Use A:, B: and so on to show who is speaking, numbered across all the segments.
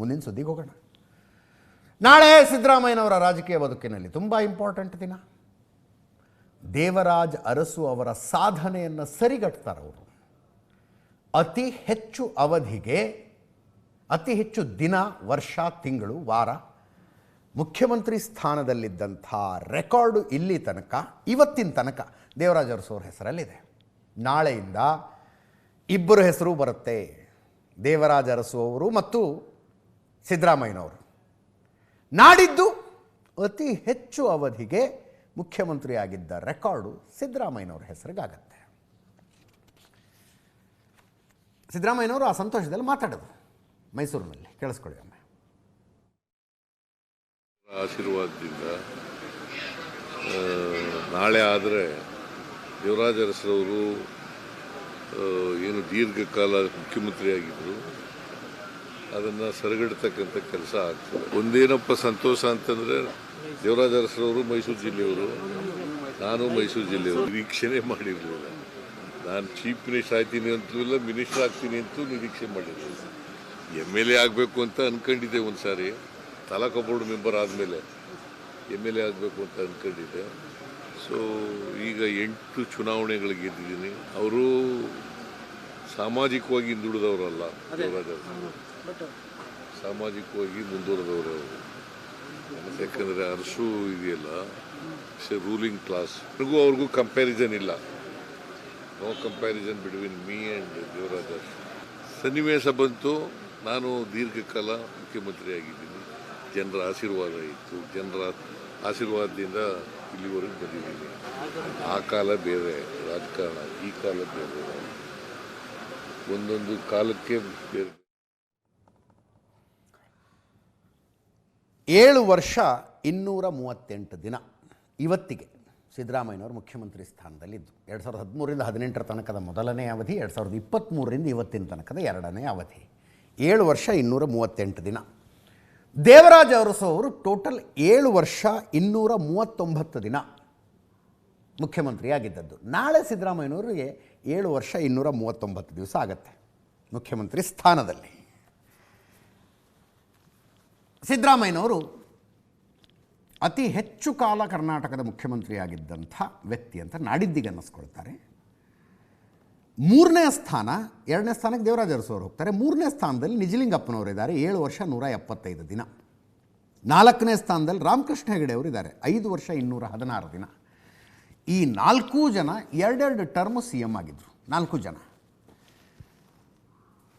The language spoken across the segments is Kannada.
A: ಮುಂದಿನ ಸುದ್ದಿಗೆ ಹೋಗೋಣ. ನಾಳೆ ಸಿದ್ದರಾಮಯ್ಯನವರ ರಾಜಕೀಯ ಬದುಕಿನಲ್ಲಿ ತುಂಬ ಇಂಪಾರ್ಟೆಂಟ್ ದಿನ. ದೇವರಾಜ್ ಅರಸು ಅವರ ಸಾಧನೆಯನ್ನು ಸರಿಗಟ್ತಾರವರು. ಅತಿ ಹೆಚ್ಚು ಅವಧಿಗೆ, ಅತಿ ಹೆಚ್ಚು ದಿನ, ವರ್ಷ, ತಿಂಗಳು, ವಾರ ಮುಖ್ಯಮಂತ್ರಿ ಸ್ಥಾನದಲ್ಲಿದ್ದಂಥ ರೆಕಾರ್ಡು ಇಲ್ಲಿ ತನಕ, ಇವತ್ತಿನ ತನಕ ದೇವರಾಜ್ ಅರಸು ಅವ್ರ ಹೆಸರಲ್ಲಿದೆ. ನಾಳೆಯಿಂದ ಇಬ್ಬರು ಹೆಸರು ಬರುತ್ತೆ, ದೇವರಾಜ್ ಅರಸು ಅವರು ಮತ್ತು ಸಿದ್ದರಾಮಯ್ಯನವರು. ನಾಡಿದ್ದು ಅತಿ ಹೆಚ್ಚು ಅವಧಿಗೆ ಮುಖ್ಯಮಂತ್ರಿ ಆಗಿದ್ದ ರೆಕಾರ್ಡು ಸಿದ್ದರಾಮಯ್ಯನವ್ರ ಹೆಸರಿಗಾಗತ್ತೆ. ಸಿದ್ದರಾಮಯ್ಯನವರು ಆ ಸಂತೋಷದಲ್ಲಿ ಮಾತಾಡೋದು ಮೈಸೂರಿನಲ್ಲಿ, ಕೇಳಿಸ್ಕೊಳ್ಳಿ ಒಮ್ಮೆ.
B: ಆಶೀರ್ವಾದದಿಂದ ನಾಳೆ ಆದರೆ ದೇವರಾಜ್ ಅರಸರವರು ಏನು ದೀರ್ಘಕಾಲ ಮುಖ್ಯಮಂತ್ರಿ ಆಗಿದ್ದರು ಅದನ್ನು ಸರಿಗಟ್ಟತಕ್ಕಂಥ ಕೆಲಸ ಆಗ್ತದೆ. ಒಂದೇನಪ್ಪ ಸಂತೋಷ ಅಂತಂದರೆ ದೇವರಾಜ್ ಅರಸರವರು ಮೈಸೂರು ಜಿಲ್ಲೆಯವರು, ನಾನು ಮೈಸೂರು ಜಿಲ್ಲೆಯವರು. ನಿರೀಕ್ಷೆನೇ ಮಾಡಿರಲಿಲ್ಲ. ನಾನು ಚೀಫ್ ಮಿನಿಸ್ಟರ್ ಆಗ್ತೀನಿ ಅಂತಲೂ ಇಲ್ಲ, ಮಿನಿಸ್ಟರ್ ಆಗ್ತೀನಿ ಅಂತೂ ನಿರೀಕ್ಷೆ ಮಾಡಿರಲಿಲ್ಲ. MLA ಆಗಬೇಕು ಅಂತ ಅಂದ್ಕೊಂಡಿದ್ದೆ ಒಂದು ಸಾರಿ, ತಾಲೂಕು ಬೋರ್ಡ್ ಮೆಂಬರ್ ಆದಮೇಲೆ MLA ಆಗಬೇಕು ಅಂತ ಅಂದ್ಕೊಂಡಿದ್ದೆ. ಸೊ ಈಗ 8 ಚುನಾವಣೆಗಳಿಗೆ ಗೆದ್ದಿದ್ದೀನಿ. ಅವರು ಸಾಮಾಜಿಕವಾಗಿ ಹಿಂದುಳಿದವರಲ್ಲ, ದೇವರಾಜ್ ಅರಸು ಸಾಮಾಜಿಕವಾಗಿ ಮುಂದುವರೆದವರು ಅವರು. ಯಾಕಂದರೆ ಅರಸು ಇದೆಯಲ್ಲ, ರೂಲಿಂಗ್ ಕ್ಲಾಸ್, ನನಗೂ ಅವ್ರಿಗೂ ಕಂಪ್ಯಾರಿಸನ್ ಇಲ್ಲ. No comparison between me and Devaraj Arasu. ಸನ್ನಿವೇಶ ಬಂತು, ನಾನು ದೀರ್ಘಕಾಲ ಮುಖ್ಯಮಂತ್ರಿ ಆಗಿದ್ದೀನಿ, ಜನರ ಆಶೀರ್ವಾದ ಇತ್ತು, ಜನರ ಆಶೀರ್ವಾದದಿಂದ ಇಲ್ಲಿವರೆಗೂ ಬಂದಿದ್ದೀನಿ. ಆ ಕಾಲ ಬೇರೆ ರಾಜಕಾರಣ, ಈ ಕಾಲ ಬೇರೆ, ಒಂದೊಂದು ಕಾಲಕ್ಕೆ ಬೇರೆ.
A: 7 ವರ್ಷ 238 ದಿನ ಇವತ್ತಿಗೆ ಸಿದ್ದರಾಮಯ್ಯನವರು ಮುಖ್ಯಮಂತ್ರಿ ಸ್ಥಾನದಲ್ಲಿದ್ದು. 2013ರಿಂದ 18 ತನಕದ ಮೊದಲನೇ ಅವಧಿ, 2023ರಿಂದ ಇವತ್ತಿನ ತನಕದ ಎರಡನೇ ಅವಧಿ. 7 ವರ್ಷ 238 ದಿನ. ದೇವರಾಜ್ ಅರಸು ಅವರು ಟೋಟಲ್ 7 ವರ್ಷ 239 ದಿನ ಮುಖ್ಯಮಂತ್ರಿ ಆಗಿದ್ದದ್ದು. ನಾಳೆ ಸಿದ್ದರಾಮಯ್ಯನವರಿಗೆ 7 ವರ್ಷ 239 ದಿವಸ ಆಗತ್ತೆ ಮುಖ್ಯಮಂತ್ರಿ ಸ್ಥಾನದಲ್ಲಿ. ಸಿದ್ದರಾಮಯ್ಯನವರು ಅತಿ ಹೆಚ್ಚು ಕಾಲ ಕರ್ನಾಟಕದ ಮುಖ್ಯಮಂತ್ರಿಯಾಗಿದ್ದಂಥ ವ್ಯಕ್ತಿ ಅಂತ ನಾಡಿದ್ದಿಗೆ ಅನ್ನಿಸ್ಕೊಳ್ತಾರೆ. 3ನೇ ಸ್ಥಾನ, 2ನೇ ಸ್ಥಾನಕ್ಕೆ ದೇವರಾಜ್ ಅರಸು ಅವರು ಹೋಗ್ತಾರೆ. 3ನೇ ಸ್ಥಾನದಲ್ಲಿ ನಿಜಲಿಂಗಪ್ಪನವರಿದ್ದಾರೆ, 7 ವರ್ಷ 175 ದಿನ. 4ನೇ ಸ್ಥಾನದಲ್ಲಿ ರಾಮಕೃಷ್ಣ ಹೆಗಡೆ ಅವರು ಇದ್ದಾರೆ, 5 ವರ್ಷ 216 ದಿನ. ಈ 4 ಜನ 2 ಟರ್ಮು CM ಆಗಿದ್ದರು, 4 ಜನ.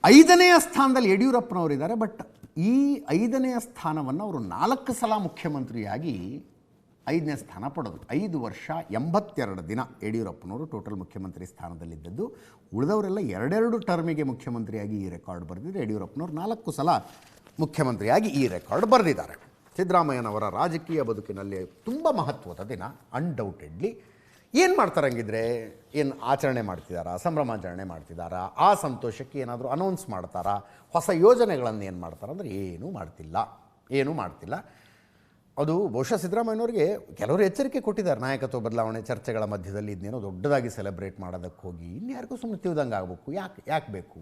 A: 5ನೇ ಸ್ಥಾನದಲ್ಲಿ ಯಡಿಯೂರಪ್ಪನವರಿದ್ದಾರೆ. ಬಟ್ ಈ 5ನೇ ಸ್ಥಾನವನ್ನು ಅವರು 4 ಸಲ ಮುಖ್ಯಮಂತ್ರಿಯಾಗಿ 5ನೇ ಸ್ಥಾನ ಪಡೆದರು. 5 ವರ್ಷ 82 ದಿನ ಯಡಿಯೂರಪ್ಪನವರು ಟೋಟಲ್ ಮುಖ್ಯಮಂತ್ರಿ ಸ್ಥಾನದಲ್ಲಿದ್ದದ್ದು. ಉಳಿದವರೆಲ್ಲ 2 ಟರ್ಮಿಗೆ ಮುಖ್ಯಮಂತ್ರಿಯಾಗಿ ಈ ರೆಕಾರ್ಡ್ ಬರೆದಿದ್ದಾರೆ. ಯಡಿಯೂರಪ್ಪನವರು 4 ಸಲ ಮುಖ್ಯಮಂತ್ರಿಯಾಗಿ ಈ ರೆಕಾರ್ಡ್ ಬರೆದಿದ್ದಾರೆ. ಸಿದ್ದರಾಮಯ್ಯನವರ ರಾಜಕೀಯ ಬದುಕಿನಲ್ಲಿ ತುಂಬ ಮಹತ್ವದ ದಿನ, ಅನ್ಡೌಟೆಡ್ಲಿ. ಏನು ಮಾಡ್ತಾರೆ ಹಂಗಿದ್ರೆ? ಏನು ಆಚರಣೆ ಮಾಡ್ತಿದ್ದಾರಾ, ಸಂಭ್ರಮಾಚರಣೆ ಮಾಡ್ತಿದ್ದಾರಾ, ಆ ಸಂತೋಷಕ್ಕೆ ಏನಾದರೂ ಅನೌನ್ಸ್ ಮಾಡ್ತಾರಾ, ಹೊಸ ಯೋಜನೆಗಳನ್ನು ಏನು ಮಾಡ್ತಾರೆ ಅಂದರೆ ಏನೂ ಮಾಡ್ತಿಲ್ಲ. ಅದು ಬಹುಶಃ ಸಿದ್ದರಾಮಯ್ಯನವ್ರಿಗೆ ಕೆಲವರು ಎಚ್ಚರಿಕೆ ಕೊಟ್ಟಿದ್ದಾರೆ. ನಾಯಕತ್ವ ಬದಲಾವಣೆ ಚರ್ಚೆಗಳ ಮಧ್ಯದಲ್ಲಿ ಇದನ್ನೇನೋ ದೊಡ್ಡದಾಗಿ ಸೆಲೆಬ್ರೇಟ್ ಮಾಡೋದಕ್ಕೆ ಹೋಗಿ ಇನ್ಯಾರಿಗೂ ಸುಮ್ಮನೆ ತಿಳಿದಂಗೆ ಆಗಬೇಕು, ಯಾಕೆ ಬೇಕು,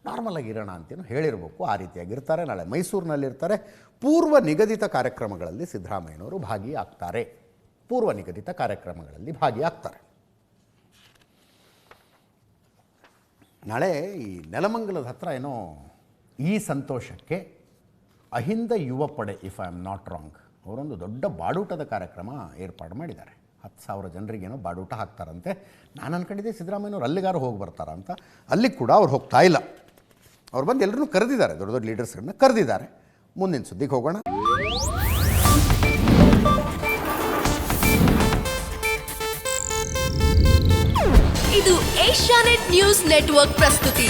A: ನಾರ್ಮಲಾಗಿ ಇರೋಣ ಅಂತೇನೋ ಹೇಳಿರ್ಬೇಕು. ಆ ರೀತಿಯಾಗಿರ್ತಾರೆ. ನಾಳೆ ಮೈಸೂರಿನಲ್ಲಿರ್ತಾರೆ. ಪೂರ್ವ ನಿಗದಿತ ಕಾರ್ಯಕ್ರಮಗಳಲ್ಲಿ ಸಿದ್ದರಾಮಯ್ಯನವರು ಭಾಗಿಯಾಗ್ತಾರೆ. ನಾಳೆ ಈ ನೆಲಮಂಗಲದ ಹತ್ರ ಏನೋ ಈ ಸಂತೋಷಕ್ಕೆ ಅಹಿಂದ ಯುವ ಪಡೆ, if I am not wrong, ಅವರೊಂದು ದೊಡ್ಡ ಬಾಡೂಟದ ಕಾರ್ಯಕ್ರಮ ಏರ್ಪಾಡು ಮಾಡಿದ್ದಾರೆ. 10,000 ಜನರಿಗೇನೋ ಬಾಡೂಟ ಹಾಕ್ತಾರಂತೆ. ನಾನು ಅಂದ್ಕೊಂಡಿದ್ದೆ ಸಿದ್ದರಾಮಯ್ಯನವ್ರು ಅಲ್ಲಿಗಾರು ಹೋಗಿ ಬರ್ತಾರ ಅಂತ. ಅಲ್ಲಿಗೆ ಕೂಡ ಅವ್ರು ಹೋಗ್ತಾ ಇಲ್ಲ. ಅವ್ರು ಬಂದು ಎಲ್ಲರೂ ಕರೆದಿದ್ದಾರೆ, ದೊಡ್ಡ ದೊಡ್ಡ ಲೀಡರ್ಸ್ಗಳನ್ನ ಕರೆದಿದ್ದಾರೆ. ಮುಂದಿನ ಸುದ್ದಿಗೆ ಹೋಗೋಣ.
C: ಇದು ಏಷ್ಯಾನೆಟ್ ನ್ಯೂಸ್ ನೆಟ್ವರ್ಕ್ ಪ್ರಸ್ತುತಿ.